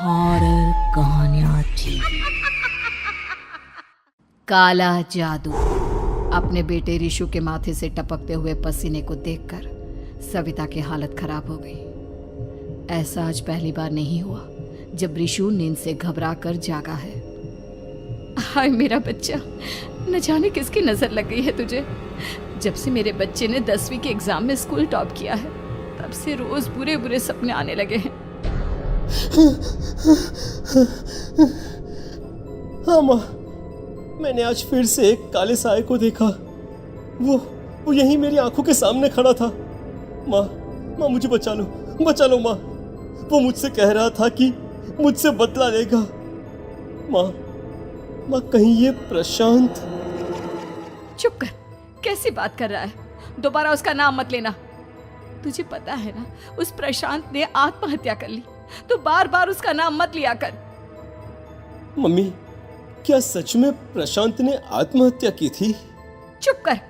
Horror कहानियां थी। काला जादू। अपने बेटे रिशु के माथे से टपकते हुए पसीने को देखकर सविता की हालत खराब हो गई। ऐसा आज पहली बार नहीं हुआ जब रिशु नींद से घबराकर जागा है। हाय मेरा बच्चा, न जाने किसकी नजर लग गई है तुझे। जब से मेरे बच्चे ने 10वीं के एग्जाम में स्कूल टॉप किया है तब से रोज बुरे बुरे सपने आने लगे हैं। हाँ माँ, मैंने आज फिर से एक काले साए को देखा। वो यहीं मेरी आंखों के सामने खड़ा था। माँ मुझे बचा लो माँ। वो मुझसे कह रहा था कि मुझसे बदला लेगा। माँ कहीं ये प्रशांत। चुप कर, कैसी बात कर रहा है? दोबारा उसका नाम मत लेना। तुझे पता है ना, उस प्रशांत ने आत्महत्या कर ली, तो बार बार उसका नाम मत लिया कर। मम्मी, क्या सच में प्रशांत ने आत्महत्या की थी? चुप कर,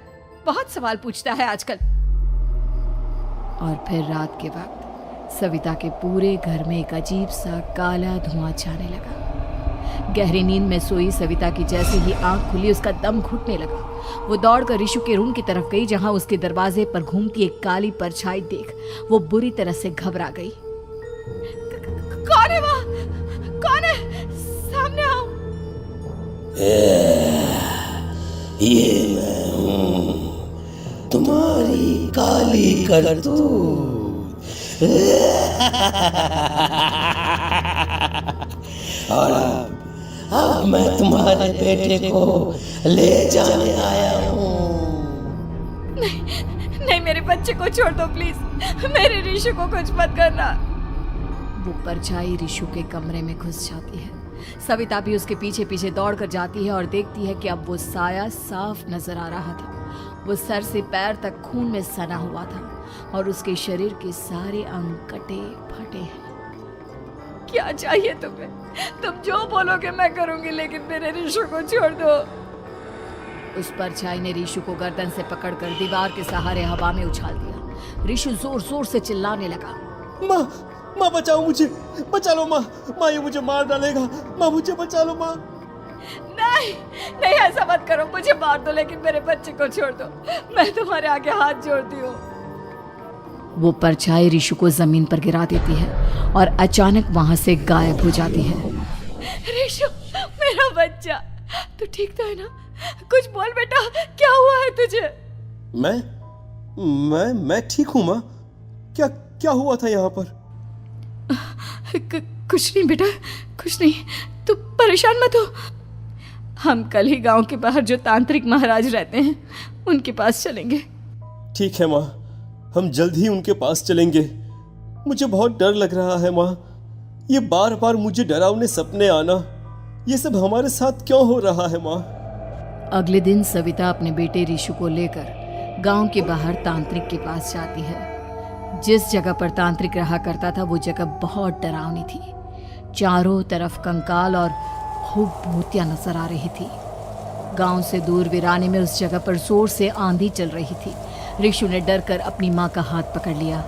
बहुत सवाल पूछता है आजकल। और फिर रात के वक्त सविता के पूरे घर में एक अजीब सा काला धुआं छाने लगा। गहरी नींद में सोई सविता की जैसे ही आंख खुली उसका दम घुटने लगा। वो दौड़कर रिशु के रूम की तरफ गई जहां उसके दरवाजे पर घूमती एक काली परछाई देख वो बुरी तरह से घबरा गई। कौन है वहाँ? कौन है? सामने आओ। ये मैं हूँ, तुम्हारी काली करतूत। और अब मैं तुम्हारे बेटे को ले जाने आया हूँ। नहीं, मेरे बच्चे को छोड़ दो प्लीज। मेरे रिशु को कुछ मत करना। वो परछाई रिशु के कमरे में घुस जाती है। सविता भी उसके पीछे पीछे दौड़ कर जाती है और देखती है कि अब वो साया साफ नजर आ रहा था। वो सर से पैर तक खून में सना हुआ था और उसके शरीर के सारे अंग कटे फटे हैं। क्या चाहिए तुम्हें? तुम जो बोलोगे मैं करूंगी, लेकिन मेरे रिशु को छोड़ दो। उस परछाई ने रिशु को गर्दन से पकड़कर दीवार के सहारे हवा में उछाल दिया। रिशु जोर जोर से चिल्लाने लगा। माँ बचाओ मुझे, बचा लो माँ, ये मुझे मार डालेगा। माँ मुझे बचा लो माँ। नहीं ऐसा मत करो, मुझे मार दो लेकिन मेरे बच्चे को छोड़ दो। मैं तुम्हारे आगे हाथ जोड़ती हूँ। वो परछाई रिशु को जमीन पर गिरा देती है और अचानक वहां से गायब हो जाती है। रिशु, मेरा बच्चा, तू ठीक तो है ना? कुछ बोल बेटा, क्या हुआ है तुझे? मैं ठीक हूँ माँ। क्या हुआ था यहाँ पर? कुछ नहीं बेटा, कुछ नहीं। तू परेशान मत हो। हम कल ही गांव के बाहर जो तांत्रिक महाराज रहते हैं उनके पास चलेंगे। ठीक है माँ, हम जल्द ही उनके पास चलेंगे। मुझे बहुत डर लग रहा है माँ। ये बार बार मुझे डरावने सपने आना, ये सब हमारे साथ क्यों हो रहा है माँ? अगले दिन सविता अपने बेटे रिशु को लेकर गांव के बाहर तांत्रिक के पास जाती है। जिस जगह पर तांत्रिक रहा करता था वो जगह बहुत डरावनी थी। चारों तरफ कंकाल और खूब भूतियां नजर आ रही थी। गांव से दूर वीराने में उस जगह पर जोर से आंधी चल रही थी। रिशु ने डर कर अपनी माँ का हाथ पकड़ लिया।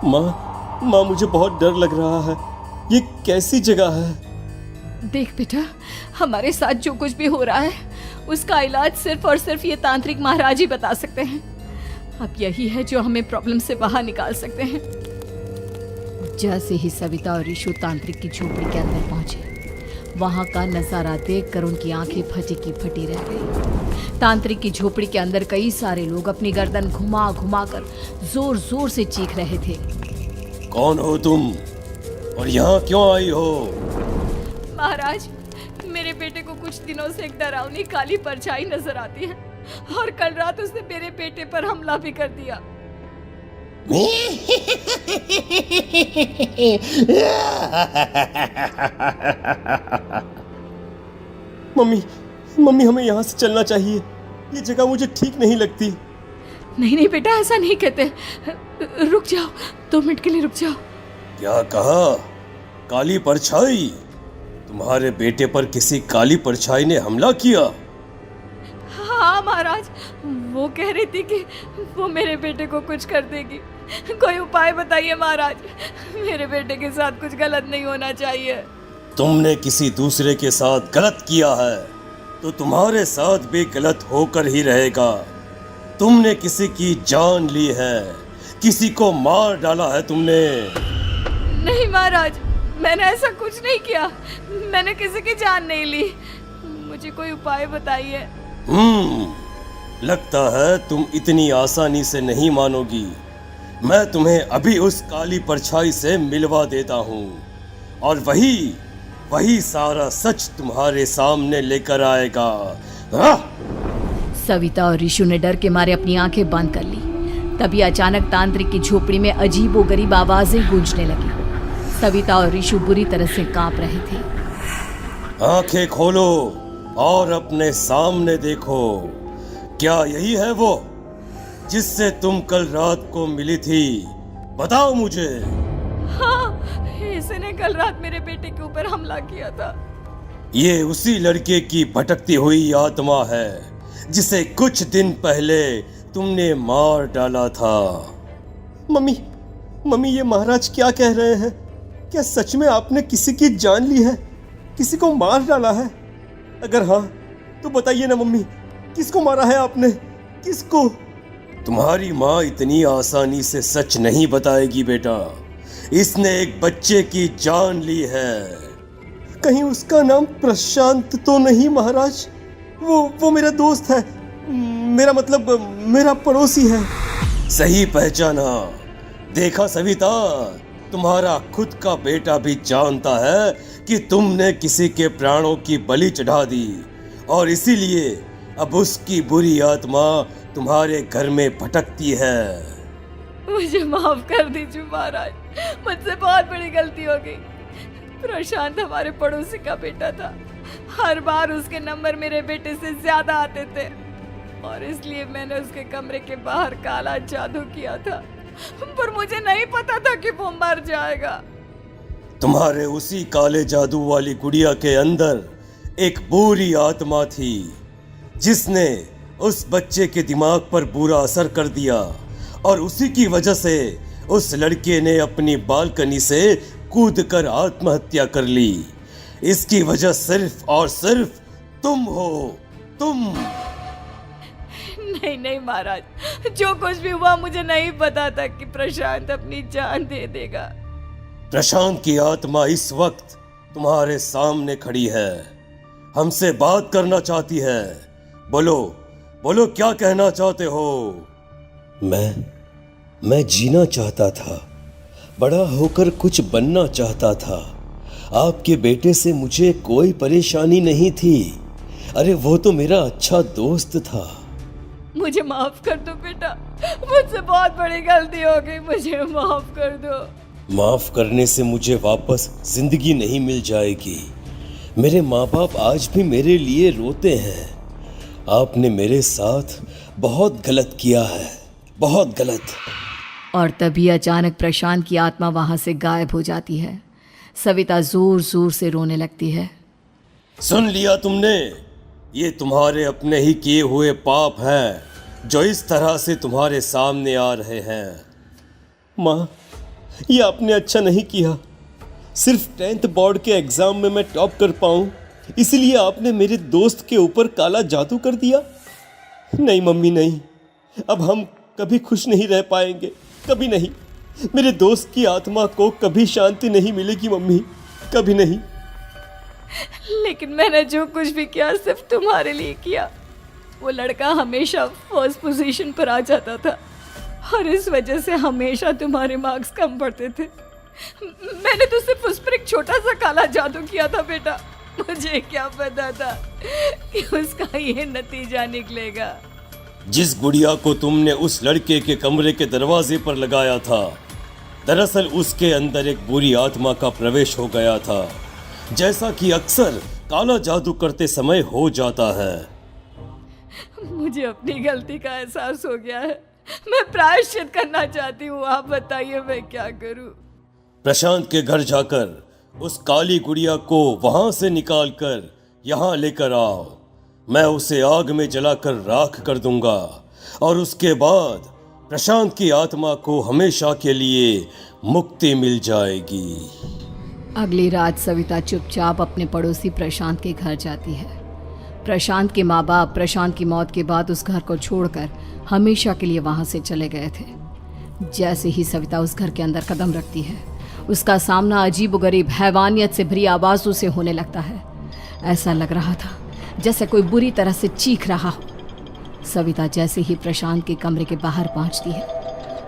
माँ मुझे बहुत डर लग रहा है। ये कैसी जगह है? देख बेटा, हमारे साथ जो कुछ भी हो रहा है उसका इलाज सिर्फ और सिर्फ ये तांत्रिक महाराज ही बता सकते हैं। अब यही है जो हमें प्रॉब्लम से बाहर निकाल सकते हैं। जैसे ही सविता और रिशु तांत्रिक की झोपड़ी के अंदर पहुंचे, वहां का नजारा देखकर उनकी आंखें फटी की फटी रह गई। तांत्रिक की झोपड़ी के अंदर कई सारे लोग अपनी गर्दन घुमा घुमा कर जोर जोर से चीख रहे थे। कौन हो तुम और यहाँ क्यों आई हो? महाराज, मेरे बेटे को कुछ दिनों से एक डरावनी काली परछाई नजर आती है और कल रात उसने मेरे बेटे पर हमला भी कर दिया। मम्मी हमें यहाँ से चलना चाहिए। ये जगह मुझे ठीक नहीं लगती। नहीं बेटा, ऐसा नहीं कहते। रुक जाओ, 2 मिनट के लिए रुक जाओ। क्या कहा? काली परछाई? तुम्हारे बेटे पर किसी काली परछाई ने हमला किया? हाँ महाराज, वो कह रही थी कि वो मेरे बेटे को कुछ कर देगी, कोई उपाय बताइए महाराज। मेरे बेटे के साथ कुछ गलत नहीं होना चाहिए। तुमने किसी दूसरे के साथ गलत किया है तो तुम्हारे साथ भी गलत होकर ही रहेगा। तुमने किसी की जान ली है, किसी को मार डाला है तुमने। नहीं महाराज, मैंने ऐसा कुछ नहीं किया। मैंने किसी की जान नहीं ली। मुझे कोई उपाय बताइए। लगता है तुम इतनी आसानी से नहीं मानोगी। मैं तुम्हें अभी उस काली परछाई से मिलवा देता हूँ और वही सारा सच तुम्हारे सामने लेकर आएगा। सविता और ऋषु ने डर के मारे अपनी आंखें बंद कर ली। तभी अचानक तांत्रिक की झोपड़ी में अजीबोगरीब आवाजें गूंजने लगी। सविता और ऋषु बुरी तरह से कांप रहे थे। आंखें खोलो और अपने सामने देखो। क्या यही है वो जिससे तुम कल रात को मिली थी? बताओ मुझे। हाँ, इसने कल रात मेरे बेटे के ऊपर हमला किया था। ये उसी लड़के की भटकती हुई आत्मा है जिसे कुछ दिन पहले तुमने मार डाला था। मम्मी ये महाराज क्या कह रहे हैं? क्या सच में आपने किसी की जान ली है, किसी को मार डाला है? अगर हाँ तो बताइए ना मम्मी, किसको मारा है आपने? किसको? तुम्हारी माँ इतनी आसानी से सच नहीं बताएगी बेटा। इसने एक बच्चे की जान ली है। कहीं उसका नाम प्रशांत तो नहीं महाराज? वो मेरा दोस्त है, मेरा पड़ोसी है। सही पहचाना। देखा सविता, तुम्हारा खुद का बेटा भी जानता है कि तुमने किसी के प्राणों की बलि चढ़ा दी और इसीलिए अब उसकी बुरी आत्मा तुम्हारे घर में भटकती है। मुझे माफ कर दीजिए महाराज, मुझसे बहुत बड़ी गलती हो गई। प्रशांत हमारे पड़ोसी का बेटा था। हर बार उसके नंबर मेरे बेटे से ज्यादा आते थे और इसलिए मैंने उसके कमरे के बाहर काला जादू किया था, पर मुझे नहीं पता था कि वो मर जाएगा। तुम्हारे उसी काले जादू वाली गुड़िया के अंदर एक बुरी आत्मा थी जिसने उस बच्चे के दिमाग पर बुरा असर कर दिया और उसी की वजह से उस लड़के ने अपनी बालकनी से कूदकर आत्महत्या कर ली। इसकी वजह सिर्फ और सिर्फ तुम हो, तुम। नहीं महाराज, जो कुछ भी हुआ मुझे नहीं पता था कि प्रशांत अपनी जान दे देगा। प्रशांत की आत्मा इस वक्त तुम्हारे सामने खड़ी है, हमसे बात करना चाहती है। बोलो क्या कहना चाहते हो? मैं जीना चाहता था, बड़ा होकर कुछ बनना चाहता था। आपके बेटे से मुझे कोई परेशानी नहीं थी। अरे वो तो मेरा अच्छा दोस्त था। मुझे माफ कर दो बेटा, मुझसे बहुत बड़ी गलती हो गई, मुझे माफ कर दो। माफ करने से मुझे वापस जिंदगी नहीं मिल जाएगी। मेरे माँ बाप आज भी मेरे लिए रोते हैं। आपने मेरे साथ बहुत गलत किया है, बहुत गलत। और तभी अचानक प्रशांत की आत्मा वहां से गायब हो जाती है। सविता जोर जोर से रोने लगती है। सुन लिया तुमने? ये तुम्हारे अपने ही किए हुए पाप हैं जो इस तरह से तुम्हारे सामने आ रहे हैं। माँ, ये आपने अच्छा नहीं किया। सिर्फ 10th बोर्ड के एग्जाम में मैं टॉप कर पाऊं, इसलिए आपने मेरे दोस्त के ऊपर काला जादू कर दिया। नहीं मम्मी, नहीं, अब हम कभी खुश नहीं रह पाएंगे, कभी नहीं। मेरे दोस्त की आत्मा को कभी शांति नहीं मिलेगी मम्मी, कभी नहीं। लेकिन मैंने जो कुछ भी किया सिर्फ तुम्हारे लिए किया। वो लड़का हमेशा फर्स्ट पोजीशन पर आ जाता था और इस वजह से हमेशा तुम्हारे मार्क्स कम पड़ते थे। मैंने तो सिर्फ उस पर एक छोटा सा काला जादू किया था बेटा। मुझे क्या पता था कि उसका ये नतीजा निकलेगा। जिस गुड़िया को तुमने उस लड़के के कमरे के दरवाजे पर लगाया था, दरअसल उसके अंदर एक बुरी आत्मा का प्रवेश हो गया था, जैसा कि अक्सर काला जादू करते समय हो जाता है। मुझे अपनी गलती का एहसास हो गया है। मैं प्रायश्चित करना चाहती हूँ। आप बताइए मैं क्या करूँ? प्रशांत के घर जाकर उस काली गुड़िया को वहां से निकालकर यहाँ लेकर आओ। मैं उसे आग में जलाकर राख कर दूंगा और उसके बाद प्रशांत की आत्मा को हमेशा के लिए मुक्ति मिल जाएगी। अगली रात सविता चुपचाप अपने पड़ोसी प्रशांत के घर जाती है। प्रशांत के माँ बाप प्रशांत की मौत के बाद उस घर को छोड़कर हमेशा के लिए वहां से चले गए थे। जैसे ही सविता उस घर के अंदर कदम रखती है, उसका सामना अजीबोगरीब हैवानियत से भरी आवाज़ों से होने लगता है। ऐसा लग रहा था जैसे कोई बुरी तरह से चीख रहा हो। सविता जैसे ही प्रशांत के कमरे के बाहर पहुंचती है,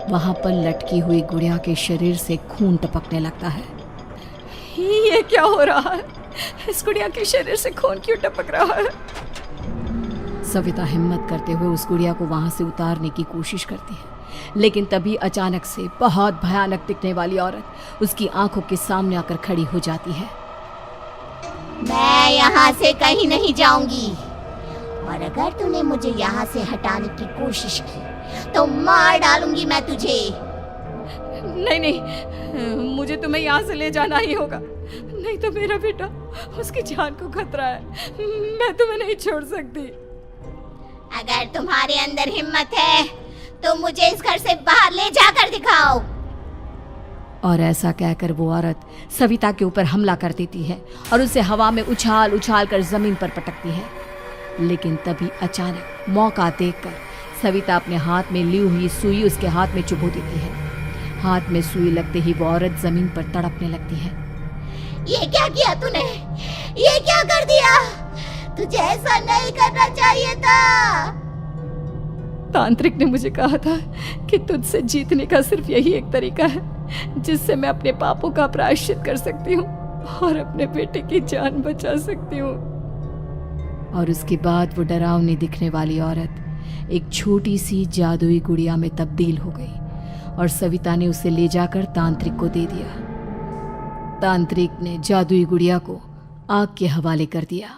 वहां पर लटकी हुई गुड़िया के शरीर से खून टपकने लगता है। ये क्या हो रहा है? इस गुड़िया के शरीर से खून क्यों टपक रहा है? सविता हिम्मत करते हुए उस गुड़िया को वहां से उतारने की कोशिश करती है, लेकिन तभी अचानक से बहुत भयानक दिखने वाली औरत उसकी आंखों के सामने आकर खड़ी हो जाती है। मैं यहाँ से कहीं नहीं जाऊंगी, और अगर तूने मुझे यहाँ से हटाने की कोशिश की तो मार डालूंगी मैं तुझे। नहीं नहीं, मुझे तुम्हें यहाँ से ले जाना ही होगा, नहीं तो मेरा बेटा, उसकी जान को खतरा है। मैं तुम्हें नहीं छोड़ सकती। अगर तुम्हारे अंदर हिम्मत है तो मुझे इस घर से बाहर ले जाकर दिखाओ। और ऐसा कहकर वो औरत सविता के ऊपर हमला कर देती है और उसे हवा में उछाल उछाल कर जमीन पर पटकती है। लेकिन तभी अचानक मौका देखकर सविता अपने हाथ में ली हुई सुई उसके हाथ में चुभो देती है। हाथ में सुई लगते ही वो औरत जमीन पर तड़पने लगती है। ये क्या किया तूने? ये क्या कर दिया? तुझे ऐसा नहीं करना चाहिए था। तांत्रिक ने मुझे कहा था कि तुझसे जीतने का सिर्फ यही एक तरीका है जिससे मैं अपने पापों का प्रायश्चित कर सकती हूँ और अपने बेटे की जान बचा सकती हूँ। और उसके बाद वो डरावनी दिखने वाली औरत एक छोटी सी जादुई गुड़िया में तब्दील हो गई और सविता ने उसे ले जाकर तांत्रिक को दे दिया। तांत्रिक ने जादुई गुड़िया को आग के हवाले कर दिया।